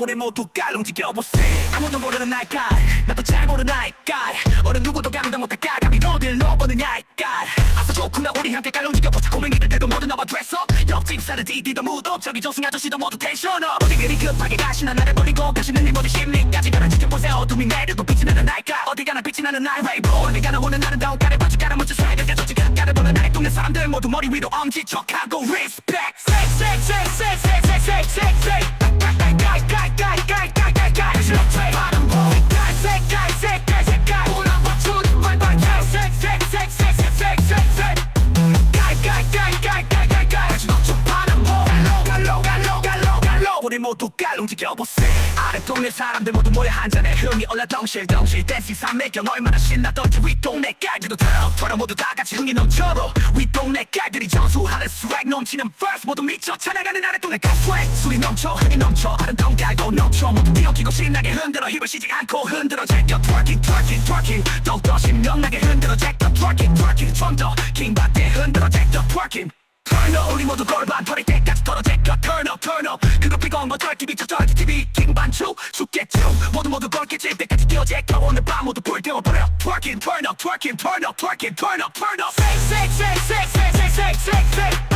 우리 모두 깔 움직여보세. 아무도 모르는 나이까 나도 잘 모르는 나이까 어느 누구도 감당 못할 까감이 어딜 넣어보느냐 이까 아싸 좋구나 우리 함께 깔 움직여보자. 고민이들 대도 모두 너와 됐어. 옆집 사는 DD도 무도 저기 조승 아저씨도 모두 텐션업. 어디 그리 급하게 가시나 나를 버리고 가시는 이 모든 심리까지 가라 지켜보세요. 어둠이 내려도 빛이 나는 나이까 어디 가나 빛이 나는 나의 레이블 어디 가나 오는 아름다운 깔을 봐주 깔아 묻혀 새벽에 솔직한 깔을 보는 나의 동네 사람들 모두 머리 위로 엄지척하고 리스펙트. 우리 모두 깔 움직여보세. 아래 동네 사람들 모두 모여 한잔해. 흥이 올라 덩실덩실 댄스 삼매경 얼마나 신나던지 윗동네 깔들도 털어 모두 다같이 흥이 넘쳐로 윗동네 깔들이 정수하는 스웩 넘치는 verse 모두 미쳐 찬양하는 아래 동네 깔 스웩 술이 넘쳐 흥이 넘쳐 아름다운 깔도 넘쳐 모두 뛰어끼고 신나게 흔들어 힘을 쉬지 않고 흔들어 제껴 twerking twerking twerking 더욱더 신명나게 흔들어 제껴 twerking twerking 좀 더 킹받게 흔들어 제껴 twerking turn up 우리 모두 골반 버릴 때까지 털어 제껴 turn up turn up 그거 비고 온거 털기 미쳐 털기 TV 킹반추 죽겠죠 모두 벌게질 때까지 뛰어 제껴 오늘 밤 모두 불 태워버려 twerking turn up twerking turn up twerking turn up turn up shake shake shake shake shake shake shake shake